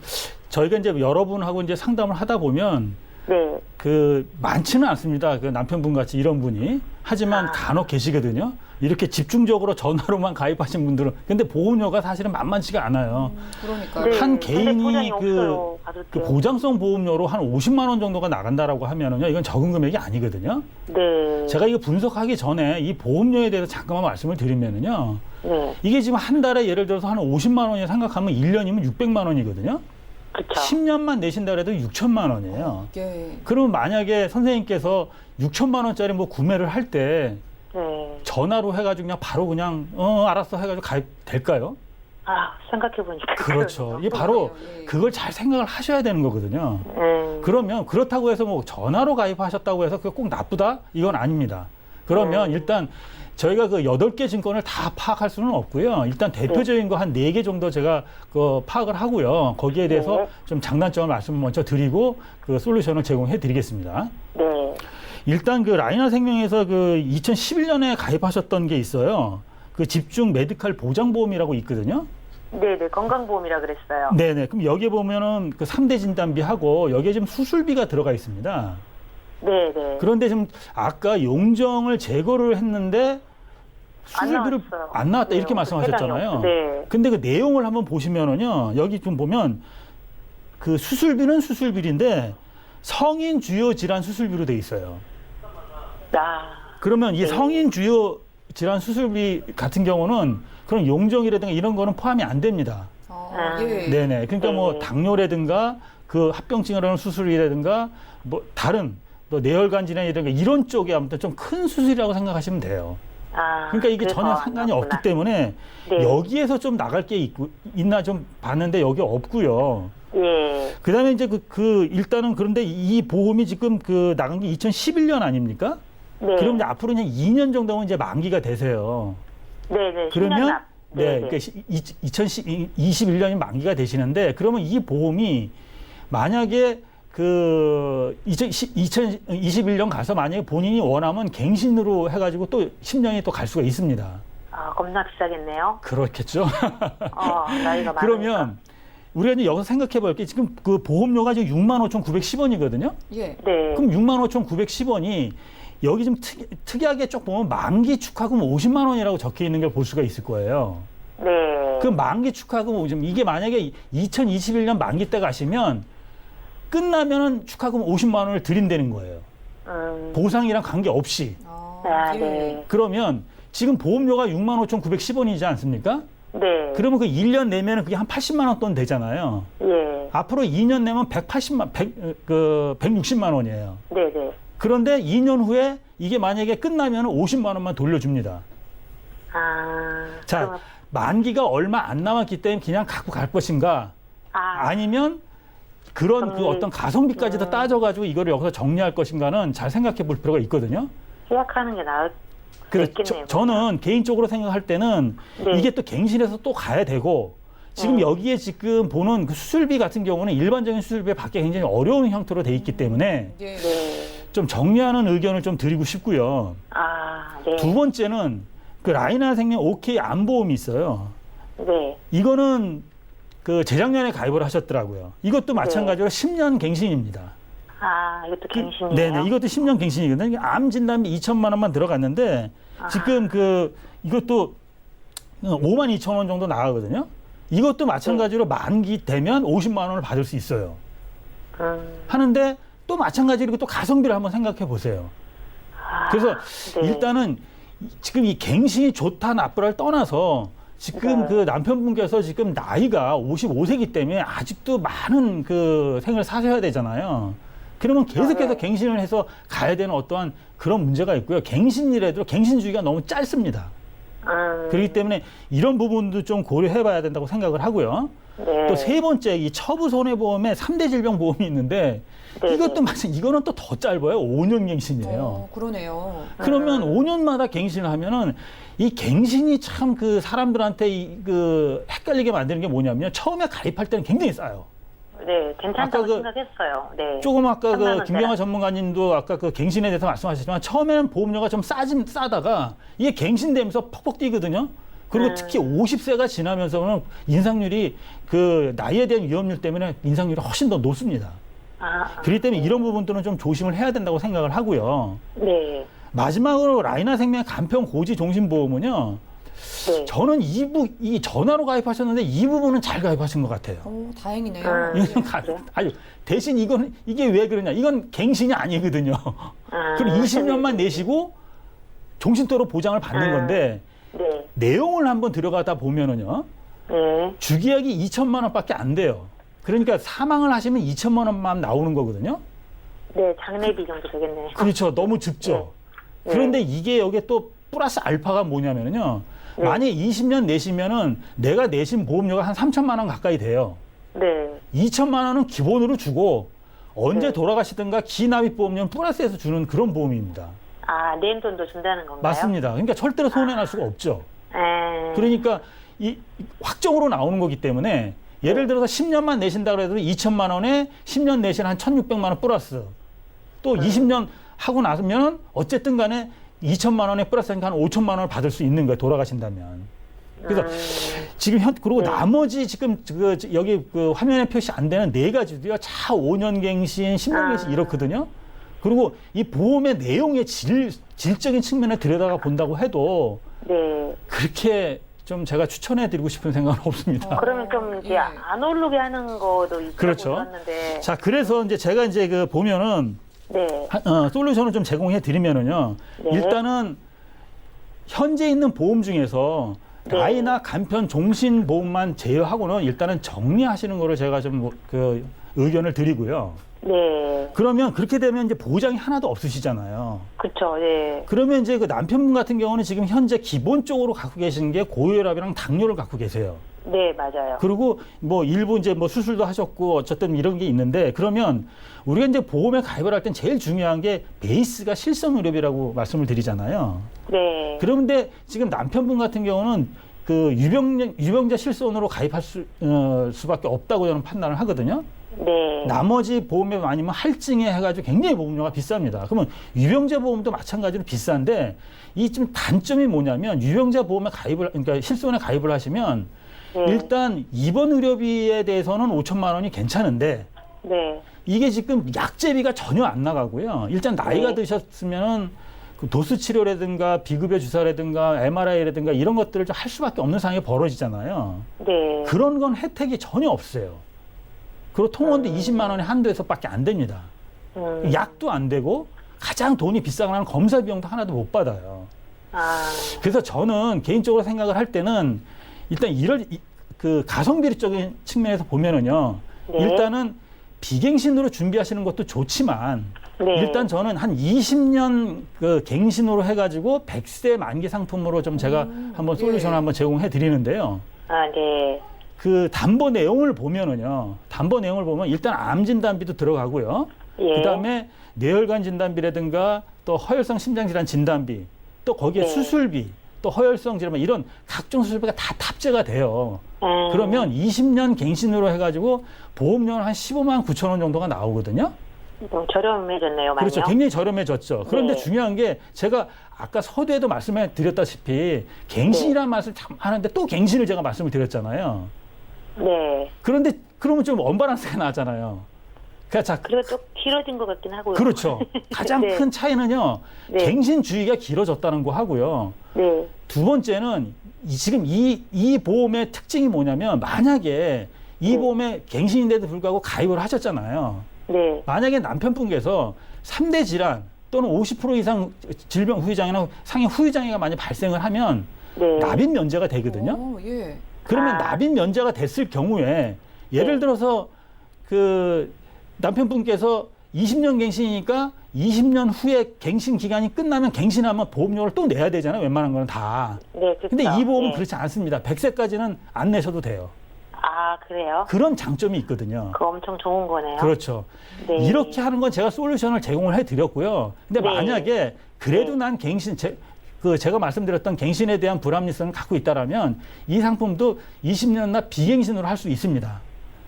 저희가 이제 여러분하고 이제 상담을 하다 보면 네. 그 많지는 않습니다. 그 남편분 같이 이런 분이. 하지만 간혹 계시거든요. 이렇게 집중적으로 전화로만 가입하신 분들은. 근데 보험료가 사실은 만만치가 않아요. 그러니까요. 네. 한 근데 개인이 보장이 없어요. 받을 그 때. 보장성 보험료로 한 50만 원 정도가 나간다라고 하면은요. 이건 적은 금액이 아니거든요. 네. 제가 이거 분석하기 전에 이 보험료에 대해서 잠깐만 말씀을 드리면은요. 네. 이게 지금 한 달에 예를 들어서 한 50만 원이 생각하면 1년이면 600만 원이거든요. 그쵸. 10년만 내신다 그래도 6천만 원이에요. 예. 그러면 만약에 선생님께서 6천만 원짜리 뭐 구매를 할 때 네. 전화로 해가지고 그냥 바로 그냥 알았어 해가지고 가입될까요? 아, 생각해보니까. 그렇죠. 이게 바로 그걸 잘 생각을 하셔야 되는 거거든요. 그러면 그렇다고 해서 뭐 전화로 가입하셨다고 해서 그게 꼭 나쁘다? 이건 아닙니다. 그러면 일단 저희가 그 8개 증권을 다 파악할 수는 없고요. 일단 대표적인 거 한 4개 정도 제가 그 파악을 하고요. 거기에 대해서 네. 좀 장단점을 말씀 먼저 드리고 그 솔루션을 제공해 드리겠습니다. 네. 일단 그 라이나생명에서 그 2011년에 가입하셨던 게 있어요. 그 집중 메디칼 보장보험이라고 있거든요. 네네. 건강보험이라 그랬어요. 네네. 그럼 여기에 보면은 그 3대 진단비하고 여기에 지금 수술비가 들어가 있습니다. 네네. 그런데 지금 아까 용정을 제거를 했는데 수술비를 나왔어요. 안 나왔다 네, 이렇게 말씀하셨잖아요. 네. 근데 그 내용을 한번 보시면은요. 여기 좀 보면 그 수술비는 수술비인데 성인 주요 질환 수술비로 돼 있어요. 아, 그러면 이 네. 성인 주요 질환 수술비 같은 경우는 그런 용정이라든가 이런 거는 포함이 안 됩니다. 예. 네네. 그러니까 뭐 네. 당뇨라든가 그 합병증을 하는 수술이라든가 뭐 다른 또 뇌혈관 질환이라든가 이런 쪽에 아무튼 좀 큰 수술이라고 생각하시면 돼요. 아, 그러니까 이게 그래서 전혀 안 상관이 나왔구나. 없기 때문에 네. 여기에서 좀 나갈 게 있나 좀 봤는데 여기 없고요. 예. 그다음에 이제 일단은 그런데 이 보험이 지금 그 나간 게 2011년 아닙니까? 네. 그럼 이제 앞으로 그냥 2년 정도면 이제 만기가 되세요. 네네. 그러면 네, 네. 그러니까 2021년이 만기가 되시는데 그러면 이 보험이 만약에 그 2021년 가서 만약에 본인이 원하면 갱신으로 해가지고 또 10년이 또 갈 수가 있습니다. 아, 겁나 비싸겠네요. 그렇겠죠. 나이가 많으니까. 그러면 우리가 이제 여기서 생각해 볼 게 지금 그 보험료가 지금 65,910원이거든요. 예. 네. 그럼 65,910원이 여기 좀 특이하게 쭉 보면 만기 축하금 50만 원이라고 적혀 있는 걸 볼 수가 있을 거예요. 네. 그 만기 축하금 이게 만약에 2021년 만기 때 가시면 끝나면은 축하금 50만 원을 드린다는 거예요. 보상이랑 관계없이. 네. 그러면 지금 보험료가 65,910원이지 않습니까? 네. 그러면 그 1년 내면은 그게 한 80만 원 돈 되잖아요. 예. 앞으로 2년 내면 160만 원이에요. 네네. 그런데 2년 후에 이게 만약에 끝나면 50만 원만 돌려줍니다. 아. 자, 그럼- 만기가 얼마 안 남았기 때문에 그냥 갖고 갈 것인가? 아니면 그런 그 정리. 어떤 가성비까지도 따져가지고 이거를 여기서 정리할 것인가는 잘 생각해 볼 필요가 있거든요. 계약하는 게 나을 수 그래서 있겠네요. 저는 개인적으로 생각할 때는 네. 이게 또 갱신해서 또 가야 되고 지금 여기에 지금 보는 그 수술비 같은 경우는 일반적인 수술비에 받기 굉장히 어려운 형태로 돼 있기 때문에 예. 네. 좀 정리하는 의견을 좀 드리고 싶고요. 아, 네. 두 번째는 그 라이나생명 OK 안보험이 있어요. 네. 이거는 그 재작년에 가입을 하셨더라고요. 이것도 마찬가지로 10년 갱신입니다. 아, 이것도 갱신이에요? 네네, 이것도 10년 갱신이거든요. 이게 암 진단비 2천만 원만 들어갔는데 지금 이것도 5만 2천 원 정도 나가거든요. 이것도 마찬가지로 만기 되면 50만 원을 받을 수 있어요. 하는데 또 마찬가지로 또 가성비를 한번 생각해 보세요. 그래서 네. 일단은 지금 이 갱신이 좋다 나쁘다를 떠나서 지금 네. 그 남편분께서 지금 나이가 55세이기 때문에 아직도 많은 그 생을 사셔야 되잖아요. 그러면 계속해서 갱신을 해서 가야 되는 어떠한 그런 문제가 있고요. 갱신이라도 갱신주기가 너무 짧습니다. 그렇기 때문에 이런 부분도 좀 고려해 봐야 된다고 생각을 하고요. 네. 또 세 번째, 이 처부 손해보험에 3대 질병 보험이 있는데 네. 이것도 이거는 또 더 짧아요. 5년 갱신이에요. 그러네요. 그러면 5년마다 갱신을 하면은 이 갱신이 참 그 사람들한테 그 헷갈리게 만드는 게 뭐냐면 처음에 가입할 때는 굉장히 싸요. 네, 괜찮다고 아까 그 생각했어요. 네. 조금 아까 3만 그 원대라. 김경화 전문가님도 아까 그 갱신에 대해서 말씀하셨지만 처음에는 보험료가 좀 싸다가 이게 갱신되면서 퍽퍽 뛰거든요. 그리고 특히 50세가 지나면서는 인상률이 그 나이에 대한 위험률 때문에 인상률이 훨씬 더 높습니다. 그렇기 때문에 이런 부분들은 좀 조심을 해야 된다고 생각을 하고요. 네. 마지막으로 라이나생명 간편 고지 종신보험은요. 네. 저는 이 전화로 가입하셨는데 이 부분은 잘 가입하신 것 같아요. 다행이네요. 이건 아유, 대신 이게 왜 그러냐? 이건 갱신이 아니거든요. 그럼 20년만 내시고 종신도로 보장을 받는 건데 네. 내용을 한번 들어가다 보면은요. 네. 주기약이 2천만 원밖에 안 돼요. 그러니까 사망을 하시면 2천만 원만 나오는 거거든요. 네, 장례비 정도 되겠네요. 그렇죠. 너무 적죠. 네. 그런데 이게 여기에 또 플러스 알파가 뭐냐면요. 만약에 20년 내시면은 내가 내신 보험료가 한 3천만 원 가까이 돼요. 네. 2천만 원은 기본으로 주고 언제 돌아가시든가 기납입 보험료는 플러스해서 주는 그런 보험입니다. 아, 낸 돈도 준다는 건가요? 맞습니다. 그러니까 절대로 손해날 수가 없죠. 에. 그러니까 이 확정으로 나오는 거기 때문에 예를 들어서 10년만 내신다고 해도 2천만 원에 10년 내신 한 1,600만 원 플러스 또 20년 하고 나서면 어쨌든 간에 2천만 원에 플러스 하니까 한 5천만 원을 받을 수 있는 거예요. 돌아가신다면. 그래서 지금 그리고 나머지 지금 여기 그 화면에 표시 안 되는 네 가지도요. 차 5년 갱신, 10년 갱신 이렇거든요. 그리고 이 보험의 내용의 질적인 측면에 들여다가 본다고 해도 네. 그렇게 좀 제가 추천해 드리고 싶은 생각은 없습니다. 그러면 좀 이제 예. 안 오르게 하는 거도 있다고 그렇죠. 들었는데. 자, 그래서 이제 제가 이제 그 보면은 네. 솔루션을 좀 제공해 드리면은요. 네. 일단은 현재 있는 보험 중에서 네. 라이나 간편 종신 보험만 제외하고는 일단은 정리하시는 거를 제가 좀 그 의견을 드리고요. 네. 그러면 그렇게 되면 이제 보장이 하나도 없으시잖아요. 그렇죠. 네. 그러면 이제 그 남편분 같은 경우는 지금 현재 기본적으로 갖고 계신 게 고혈압이랑 당뇨를 갖고 계세요. 네, 맞아요. 그리고 뭐 일부 이제 뭐 수술도 하셨고 어쨌든 이런 게 있는데 그러면 우리가 이제 보험에 가입을 할 땐 제일 중요한 게 베이스가 실손의료비라고 말씀을 드리잖아요. 네. 그런데 지금 남편분 같은 경우는 그 유병자 실손으로 가입할 수밖에 없다고 저는 판단을 하거든요. 네. 나머지 보험에 아니면 할증에 해가지고 굉장히 보험료가 비쌉니다. 그러면 유병자 보험도 마찬가지로 비싼데 이 좀 단점이 뭐냐면 유병자 보험에 그러니까 실손에 가입을 하시면 네. 일단 입원 의료비에 대해서는 5천만 원이 괜찮은데 네. 이게 지금 약제비가 전혀 안 나가고요. 일단 나이가 네. 드셨으면은 그 도수 치료라든가 비급여 주사라든가 MRI라든가 이런 것들을 좀 할 수밖에 없는 상황이 벌어지잖아요. 네. 그런 건 혜택이 전혀 없어요. 그리고 통원도 20만 원의 한도에서밖에 안 됩니다. 약도 안 되고 가장 돈이 비싼 거는 검사 비용도 하나도 못 받아요. 아. 그래서 저는 개인적으로 생각을 할 때는 일단 그 가성비적인 측면에서 보면은요. 네. 일단은 비갱신으로 준비하시는 것도 좋지만 네. 일단 저는 한 20년 그 갱신으로 해가지고 100세 만기 상품으로 좀 제가 한번 솔루션을 한번 제공해 드리는데요. 아, 네. 그 담보 내용을 보면은요. 담보 내용을 보면 일단 암 진단비도 들어가고요. 예. 그다음에 뇌혈관 진단비라든가 또 허혈성 심장질환 진단비, 또 거기에 네. 수술비, 또 허혈성 질환 이런 각종 수술비가 다 탑재가 돼요. 그러면 20년 갱신으로 해가지고 보험료는 한 15만 9천 원 정도가 나오거든요. 좀 저렴해졌네요, 많이요. 그렇죠. 굉장히 저렴해졌죠. 그런데 네. 중요한 게 제가 아까 서두에도 말씀해 드렸다시피 갱신이라는 말씀을 참 하는데 또 갱신을 제가 말씀을 드렸잖아요. 네. 그런데 그러면 좀 언밸런스가 나잖아요. 자, 그리고 또 길어진 것 같긴 하고요. 그렇죠. 가장 네. 큰 차이는요. 네. 갱신 주기가 길어졌다는 거 하고요. 네. 두 번째는 지금 이 보험의 특징이 뭐냐면 만약에 이 네. 보험에 갱신인데도 불구하고 가입을 하셨잖아요. 네. 만약에 남편분께서 3대 질환 또는 50% 이상 질병 후유장애나 상해 후유장애가 많이 발생을 하면 네. 납입 면제가 되거든요. 예. 그러면 아. 납입 면제가 됐을 경우에 예를 네. 들어서 그 남편분께서 20년 갱신이니까 20년 후에 갱신 기간이 끝나면 갱신하면 보험료를 또 내야 되잖아요. 웬만한 거는 다. 네, 그렇죠. 근데 이 보험은 네. 그렇지 않습니다. 100세까지는 안 내셔도 돼요. 아, 그래요? 그런 장점이 있거든요. 그거 엄청 좋은 거네요. 그렇죠. 네. 이렇게 하는 건 제가 솔루션을 제공을 해드렸고요. 근데 네. 만약에 그래도 네. 난 갱신, 제가 말씀드렸던 갱신에 대한 불합리성을 갖고 있다라면 이 상품도 20년나 비갱신으로 할 수 있습니다.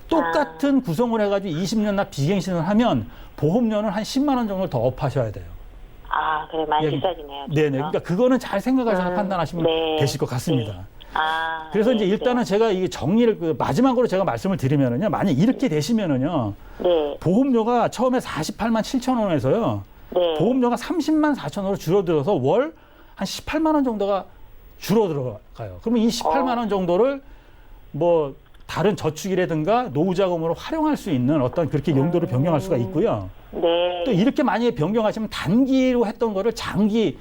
똑같은 구성을 해가지고 20년나 비갱신을 하면 보험료는 한 10만 원 정도 더 업하셔야 돼요. 아, 그래. 많이 예. 비싸지네요. 네네. 진짜. 그러니까 그거는 잘 생각하셔서 판단하시면 네. 되실 것 같습니다. 네. 아. 그래서 네, 이제 일단은 제가 이 정리를 마지막으로 제가 말씀을 드리면은요. 만약 이렇게 되시면은요. 네. 보험료가 처음에 48만 7천 원에서요. 네. 보험료가 30만 4천 원으로 줄어들어서 월 한 18만 원 정도가 줄어들어가요. 그러면 이 18만 원 정도를 뭐 다른 저축이라든가 노후자금으로 활용할 수 있는 어떤 그렇게 용도로 변경할 수가 있고요. 네. 또 이렇게 만약에 변경하시면 단기로 했던 거를 장기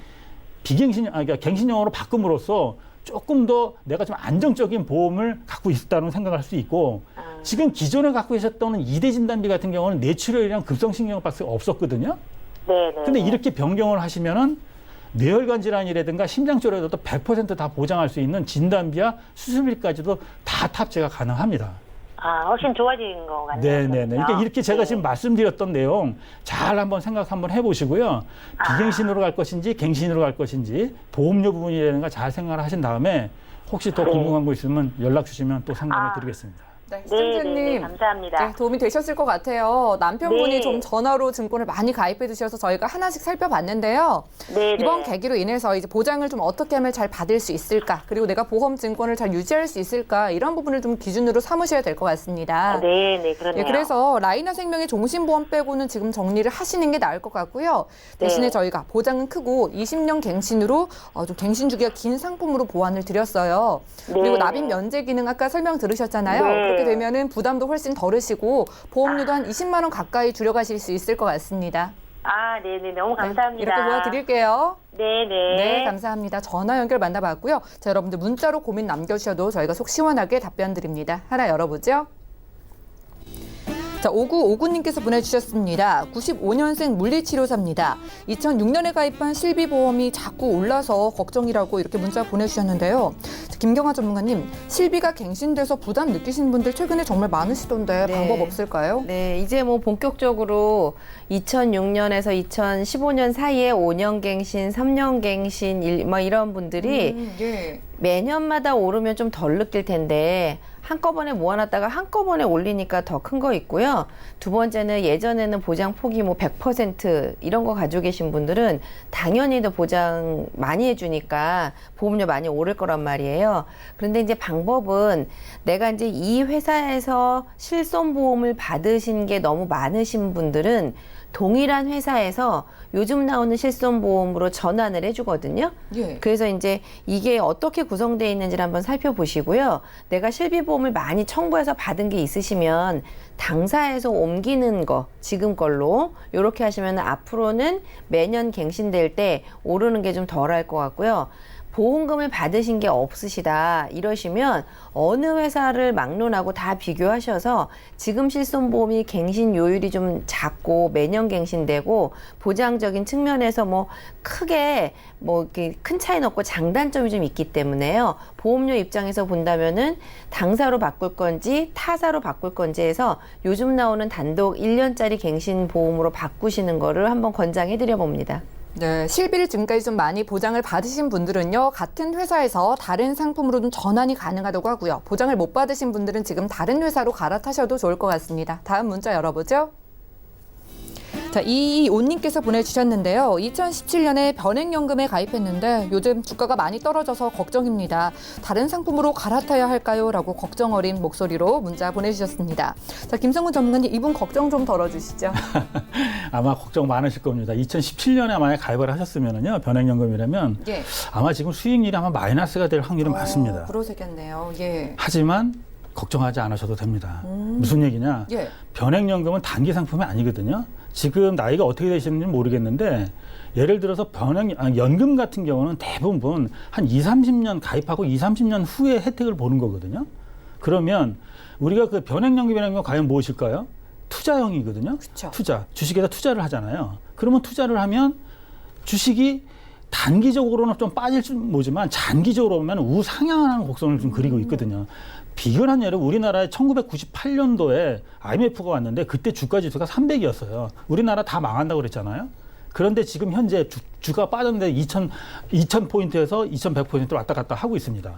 그러니까 갱신형으로 바꿈으로써 조금 더 내가 좀 안정적인 보험을 갖고 있다는 생각을 할 수 있고 지금 기존에 갖고 계셨던 2대 진단비 같은 경우는 뇌출혈이랑 급성신경박수가 없었거든요. 네, 네. 근데 이렇게 변경을 하시면은 뇌혈관 질환이라든가 심장쪽에도 100% 다 보장할 수 있는 진단비와 수술비까지도 다 탑재가 가능합니다. 훨씬 좋아진 것 같네요. 네네네. 그러니까 이렇게 제가 지금 말씀드렸던 내용 잘 한번 생각 한번 해보시고요. 비갱신으로 갈 것인지 갱신으로 갈 것인지 보험료 부분이라든가 잘 생각을 하신 다음에 혹시 더 궁금한 거 있으면 연락 주시면 또 상담해 드리겠습니다. 네, 네, 시청자님. 감사합니다. 네, 도움이 되셨을 것 같아요. 남편분이 네. 좀 전화로 증권을 많이 가입해 두셔서 저희가 하나씩 살펴봤는데요. 네, 이번 네. 계기로 인해서 이제 보장을 좀 어떻게 하면 잘 받을 수 있을까, 그리고 내가 보험 증권을 잘 유지할 수 있을까, 이런 부분을 좀 기준으로 삼으셔야 될 것 같습니다. 네, 그러네요. 예, 그래서 라이나 생명의 종신보험 빼고는 지금 정리를 하시는 게 나을 것 같고요. 대신에 네. 저희가 보장은 크고 20년 갱신으로 좀 갱신 주기가 긴 상품으로 보완을 드렸어요. 그리고 납입 면제 기능 아까 설명 들으셨잖아요. 네. 그렇게 되면은 부담도 훨씬 덜으시고 보험료도 한 20만 원 가까이 줄여가실 수 있을 것 같습니다. 네네. 너무 네, 감사합니다. 이렇게 도와드릴게요. 네네. 네, 감사합니다. 전화 연결 만나봤고요. 자, 여러분들 문자로 고민 남겨주셔도 저희가 속 시원하게 답변 드립니다. 하나 열어보죠. 자, 5959님께서 보내주셨습니다. 95년생 물리치료사입니다. 2006년에 가입한 실비보험이 자꾸 올라서 걱정이라고 이렇게 문자 보내주셨는데요. 김경아 전문가님, 실비가 갱신돼서 부담 느끼시는 분들 최근에 정말 많으시던데 네. 방법 없을까요? 네, 이제 뭐 본격적으로 2006년에서 2015년 사이에 5년 갱신, 3년 갱신, 이런 분들이 예. 매년마다 오르면 좀 덜 느낄 텐데 한꺼번에 모아놨다가 한꺼번에 올리니까 더 큰 거 있고요. 두 번째는 예전에는 보장 폭이 뭐 100% 이런 거 가지고 계신 분들은 당연히 더 보장 많이 해주니까 보험료 많이 오를 거란 말이에요. 그런데 이제 방법은 내가 이제 이 회사에서 실손보험을 받으신 게 너무 많으신 분들은 동일한 회사에서 요즘 나오는 실손보험으로 전환을 해주거든요. 예. 그래서 이제 이게 어떻게 구성되어 있는지를 한번 살펴보시고요. 내가 실비보험을 많이 청구해서 받은 게 있으시면 당사에서 옮기는 거, 지금 걸로 이렇게 하시면 앞으로는 매년 갱신될 때 오르는 게 좀 덜할 것 같고요. 보험금을 받으신 게 없으시다 이러시면 어느 회사를 막론하고 다 비교하셔서 지금 실손보험이 갱신 요율이 좀 작고 매년 갱신되고 보장적인 측면에서 뭐 크게 뭐 이렇게 큰 차이는 없고 장단점이 좀 있기 때문에요. 보험료 입장에서 본다면은 당사로 바꿀 건지 타사로 바꿀 건지 해서 요즘 나오는 단독 1년짜리 갱신 보험으로 바꾸시는 거를 한번 권장해 드려 봅니다. 네, 실비를 지금까지 좀 많이 보장을 받으신 분들은요, 같은 회사에서 다른 상품으로 좀 전환이 가능하다고 하고요. 보장을 못 받으신 분들은 지금 다른 회사로 갈아타셔도 좋을 것 같습니다. 다음 문자 열어보죠. 자, 이이온님께서 보내주셨는데요. 2017년에 변액연금에 가입했는데 요즘 주가가 많이 떨어져서 걱정입니다. 다른 상품으로 갈아타야 할까요? 라고 걱정 어린 목소리로 문자 보내주셨습니다. 자, 김성훈 전문가님, 이분 걱정 좀 덜어주시죠. 아마 걱정 많으실 겁니다. 2017년에 만약 가입을 하셨으면요, 변액연금이라면 예. 아마 지금 수익률이 아마 마이너스가 될 확률이 많습니다. 그러시겠네요. 예. 하지만 걱정하지 않으셔도 됩니다. 무슨 얘기냐? 예. 변액연금은 단기 상품이 아니거든요. 지금 나이가 어떻게 되시는지 모르겠는데 예를 들어서 연금 같은 경우는 대부분 한 30년 가입하고 30년 후에 혜택을 보는 거거든요. 그러면 우리가 그 변액연금이라는 건 과연 무엇일까요? 투자형이거든요. 그쵸. 투자. 주식에다 투자를 하잖아요. 그러면 투자를 하면 주식이 단기적으로는 좀 빠질 줄 모르지만 장기적으로 보면 우상향하는 곡선을 좀 그리고 있거든요. 비근한 예로 우리나라에 1998년도에 IMF가 왔는데 그때 주가 지수가 300이었어요. 우리나라 다 망한다고 그랬잖아요. 그런데 지금 현재 주가 빠졌는데 2000포인트에서 2100포인트로 왔다 갔다 하고 있습니다.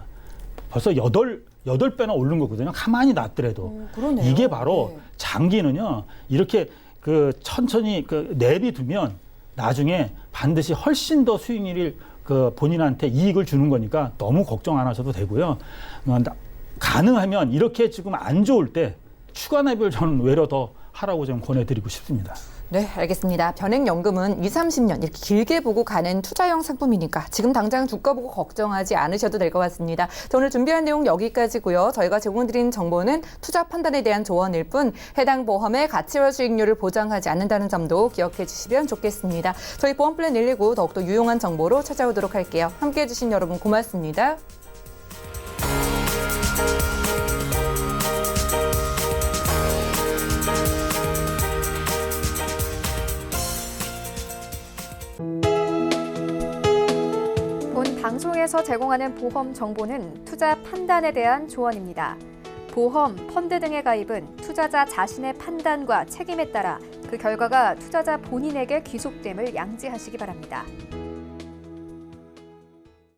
벌써 8배나 오른 거거든요. 가만히 놨더라도. 그러네요. 이게 바로 네. 장기는요. 이렇게 그 천천히 그 내비두면 나중에 반드시 훨씬 더 수익률이 그 본인한테 이익을 주는 거니까 너무 걱정 안 하셔도 되고요. 가능하면 이렇게 지금 안 좋을 때 추가 납입을 저는 외려 더 하라고 좀 권해드리고 싶습니다. 네, 알겠습니다. 변액연금은 20, 30년 이렇게 길게 보고 가는 투자형 상품이니까 지금 당장 주가 보고 걱정하지 않으셔도 될 것 같습니다. 자, 오늘 준비한 내용 여기까지고요. 저희가 제공드린 정보는 투자 판단에 대한 조언일 뿐 해당 보험의 가치와 수익률을 보장하지 않는다는 점도 기억해 주시면 좋겠습니다. 저희 보험플랜 119 더욱더 유용한 정보로 찾아오도록 할게요. 함께해 주신 여러분 고맙습니다. 본 방송에서 제공하는 보험 정보는 투자 판단에 대한 조언입니다. 보험, 펀드 등의 가입은 투자자 자신의 판단과 책임에 따라 그 결과가 투자자 본인에게 귀속됨을 양지하시기 바랍니다.